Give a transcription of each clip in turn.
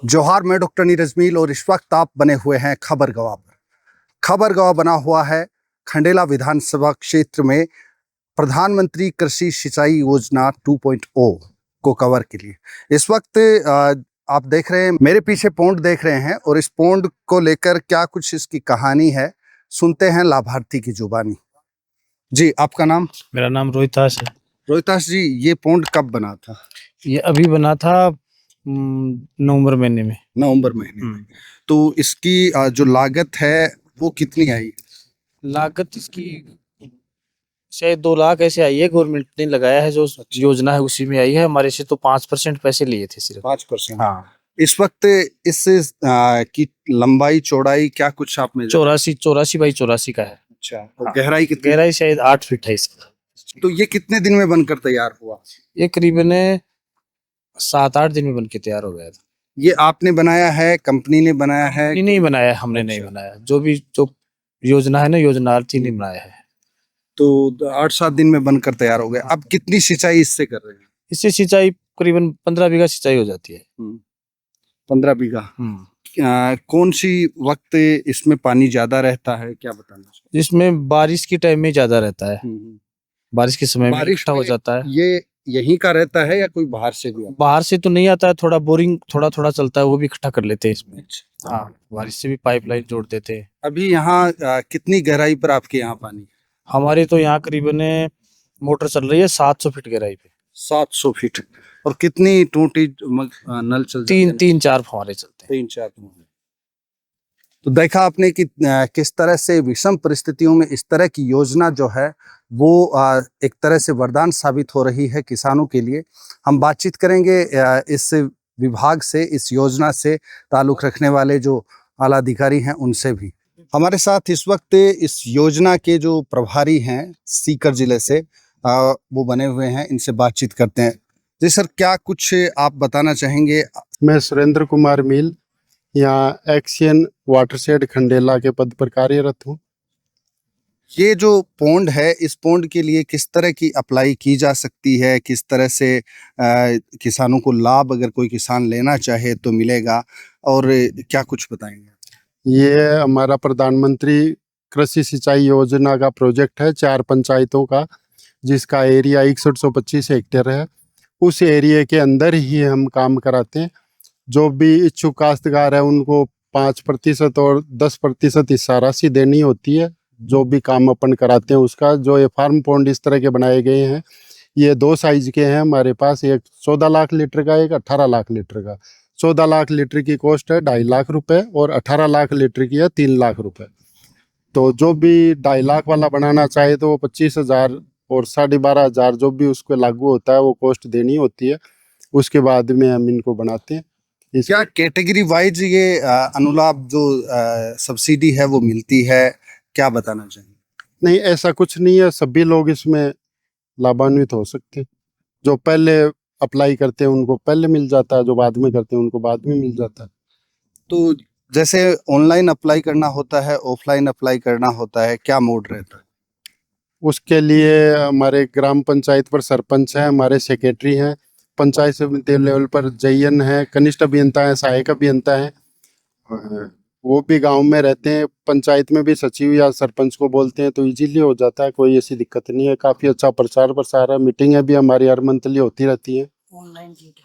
जोहार, मैं डॉक्टर नीरज मील और इस वक्त आप बने हुए हैं खबर गवाह पर। खबर गवाह बना हुआ है खंडेला विधानसभा क्षेत्र में प्रधानमंत्री कृषि सिंचाई योजना 2.0 को कवर के लिए। इस वक्त आप देख रहे हैं, मेरे पीछे पौंड देख रहे हैं और इस पौंड को लेकर क्या कुछ इसकी कहानी है, सुनते हैं लाभार्थी की जुबानी। जी, आपका नाम? मेरा नाम रोहितास है। रोहितास जी, ये पौंड कब बना था? ये अभी बना था नवंबर महीने में। नवंबर महीने में। तो इसकी जो लागत है वो कितनी आई? लागत इसकी शायद 2 लाख ऐसे आई है। गवर्नमेंट ने लगाया है जो योजना है उसी में आई है। हमारे से तो 5% पैसे लिए थे सिर्फ। 5%? हाँ। इस वक्त इस की लंबाई चौड़ाई क्या कुछ आप में? 84 बाई 84 का है। अच्छा, और हाँ। गहराई कितनी? गहराई शायद 8 फीट है इसका। तो ये कितने दिन में बनकर तैयार हुआ? ये करीबन 7-8 दिन में बन के तैयार हो गया था। ये आपने बनाया है, कंपनी ने बनाया है? नहीं बनाया, हमने नहीं बनाया। जो योजना है ना, योजनार्थी ने बनाया है। तो 8-7 दिन में बनकर तैयार हो गया। अब कितनी सिंचाई इससे कर रहे हैं? इससे सिंचाई करीबन 15 बीघा सिंचाई हो जाती है। 15 बीघा। कौन सी वक्त इसमें पानी ज्यादा रहता है, क्या बताना चाहिए? जिसमें बारिश के टाइम में ज्यादा रहता है। बारिश के समय में इकट्ठा हो जाता है। ये यहीं का रहता है या कोई बाहर से भी? बाहर से तो नहीं आता है, थोड़ा बोरिंग थोड़ा चलता है, वो भी इकट्ठा कर लेते हैं इसमें। हाँ, बारिश से भी पाइपलाइन जोड़ देते हैं। अभी यहाँ कितनी गहराई पर आपके यहाँ पानी? हमारे तो यहाँ करीबन मोटर चल रही है 700 फीट गहराई पे। 700 फीट। और कितनी टूटी नल चल? 3-4 फव्वारे चलते हैं। 3-4 फव्वारे। तो देखा आपने कि किस तरह से विषम परिस्थितियों में इस तरह की योजना जो है वो एक तरह से वरदान साबित हो रही है किसानों के लिए। हम बातचीत करेंगे इस विभाग से, इस योजना से ताल्लुक़ रखने वाले जो आला अधिकारी हैं उनसे भी। हमारे साथ इस वक्त इस योजना के जो प्रभारी हैं सीकर जिले से वो बने हुए हैं, इनसे बातचीत करते हैं। जी सर, क्या कुछ आप बताना चाहेंगे? मैं सुरेंद्र कुमार मील, यहाँ एक्सियन वाटरशेड खंडेला के पद पर कार्यरत हूँ। ये जो पौंड है, इस पौंड के लिए किस तरह की अप्लाई की जा सकती है? किस तरह से किसानों को लाभ, अगर कोई किसान लेना चाहे तो मिलेगा, और क्या कुछ बताएंगे? ये हमारा प्रधानमंत्री कृषि सिंचाई योजना का प्रोजेक्ट है 4 पंचायतों का, जिसका एरिया 6125 हेक्टेयर है। उस एरिया के अंदर ही हम काम कराते हैं। जो भी इच्छुक काश्तकार है उनको 5% और 10% हिस्सा राशि देनी होती है, जो भी काम अपन कराते हैं उसका। जो ये फार्म पॉन्ड इस तरह के बनाए गए हैं, ये 2 साइज के हैं हमारे पास, एक 14 लाख लीटर का, एक 18 लाख लीटर का। 14 लाख लीटर की कॉस्ट है 2.5 लाख रुपए और 18 लाख लीटर की है 3 लाख रुपए। तो जो भी 2.5 लाख वाला बनाना चाहे तो वो 25,000 और 12,500 जो भी उसको लागू होता है वो कॉस्ट देनी होती है। उसके बाद में हम इनको बनाते हैं। क्या कैटेगरी वाइज ये अनुलाभ जो सब्सिडी है वो मिलती है, क्या बताना चाहिए? नहीं, ऐसा कुछ नहीं है, सभी लोग इसमें लाभान्वित हो सकते हैं। जो पहले अप्लाई करते हैं उनको पहले मिल जाता है, जो बाद में करते हैं उनको बाद में मिल जाता है। तो जैसे ऑनलाइन अप्लाई करना होता है, ऑफलाइन अप्लाई करना होता है, क्या मोड रहता है? उसके लिए हमारे ग्राम पंचायत पर सरपंच है, हमारे सेक्रेटरी हैं, पंचायत समिति लेवल पर जयन है, कनिष्ठ अभियंता है, सहायक अभियंता है, वो भी गांव में रहते हैं। पंचायत में भी सचिव या सरपंच को बोलते हैं तो इजीली हो जाता है, कोई ऐसी दिक्कत नहीं है। काफी अच्छा प्रचार प्रसार है, मीटिंगें भी हमारी हर मंथली होती रहती है।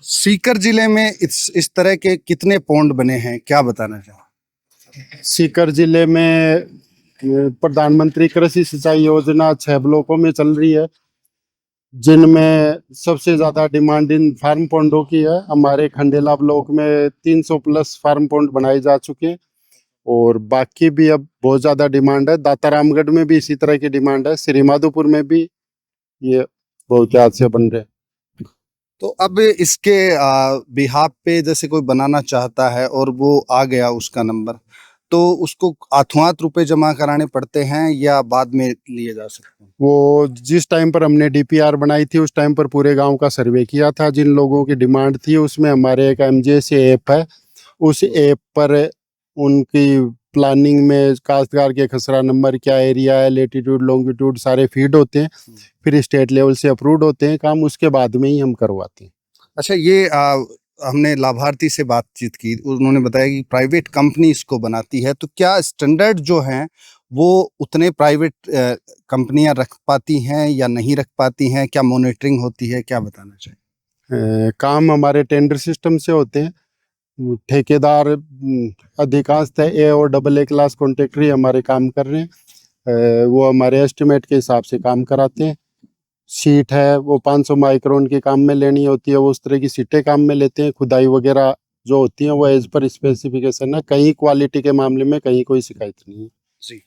सीकर जिले में इस तरह के कितने पौंड बने हैं, क्या बताना चाहो? सीकर जिले में प्रधानमंत्री कृषि सिंचाई योजना 6 ब्लॉकों में चल रही है, जिनमें सबसे ज्यादा डिमांड इन फार्म पॉन्डों की है। हमारे खंडेला ब्लॉक में 300 प्लस फार्म पॉन्ड बनाए जा चुके हैं और बाकी भी अब बहुत ज्यादा डिमांड है। दातारामगढ़ में भी इसी तरह की डिमांड है, श्री माधोपुर में भी ये बहुत याद से बन रहे हैं। तो अब इसके बिहाफ पे जैसे कोई बनाना चाहता है और वो आ गया उसका नंबर, तो उसको आठवात रुपए जमा कराने पड़ते हैं या बाद में लिए जा सकते हैं? वो जिस टाइम पर हमने डीपीआर बनाई थी उस टाइम पर पूरे गांव का सर्वे किया था, जिन लोगों की डिमांड थी उसमें हमारे एक एमजीएसी ऐप है, उस ऐप पर उनकी प्लानिंग में काश्तकार के खसरा नंबर, क्या एरिया है, लेटीट्यूड लॉन्गिट्यूड सारे फीड होते हैं, फिर स्टेट लेवल से अप्रूव्ड होते हैं काम, उसके बाद में ही हम करवाते हैं। अच्छा, ये हमने लाभार्थी से बातचीत की, उन्होंने बताया कि प्राइवेट कंपनी इसको बनाती है, तो क्या स्टैंडर्ड जो हैं वो उतने प्राइवेट कंपनियां रख पाती हैं या नहीं रख पाती हैं? क्या मॉनिटरिंग होती है, क्या बताना चाहिए? काम हमारे टेंडर सिस्टम से होते हैं। ठेकेदार अधिकांशतः ए और डबल ए क्लास कॉन्ट्रैक्टर ही हमारे काम कर रहे हैं। वो हमारे एस्टिमेट के हिसाब से काम कराते हैं। सीट है वो 500 माइक्रोन के काम में लेनी होती है, वो उस तरह की सीटें काम में लेते हैं। खुदाई वगैरह जो होती हैं वो एज पर स्पेसिफिकेशन है। कहीं क्वालिटी के मामले में कहीं कोई शिकायत नहीं है। जी,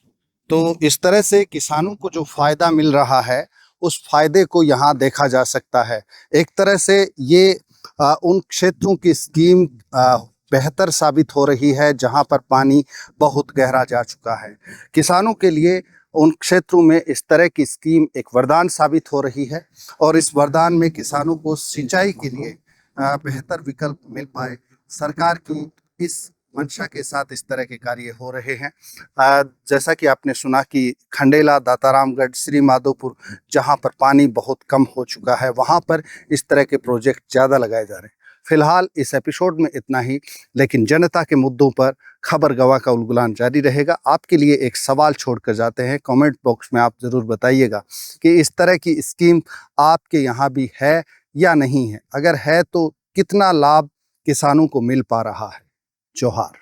तो इस तरह से किसानों को जो फायदा मिल रहा है उस फायदे को यहाँ देखा जा सकता है। एक तरह से ये उन क्षेत्रों की स्कीम बेहतर साबित हो रही है जहाँ पर पानी बहुत गहरा जा चुका है। किसानों के लिए उन क्षेत्रों में इस तरह की स्कीम एक वरदान साबित हो रही है और इस वरदान में किसानों को सिंचाई के लिए बेहतर विकल्प मिल पाए, सरकार की इस मंशा के साथ इस तरह के कार्य हो रहे हैं। जैसा कि आपने सुना कि खंडेला, दातारामगढ़, श्री माधोपुर जहां पर पानी बहुत कम हो चुका है वहां पर इस तरह के प्रोजेक्ट ज़्यादा लगाए जा रहे हैं। फिलहाल इस एपिसोड में इतना ही, लेकिन जनता के मुद्दों पर खबर गवाह का उलगुलान जारी रहेगा। आपके लिए एक सवाल छोड़कर जाते हैं, कमेंट बॉक्स में आप ज़रूर बताइएगा कि इस तरह की स्कीम आपके यहाँ भी है या नहीं है। अगर है तो कितना लाभ किसानों को मिल पा रहा है। जोहार।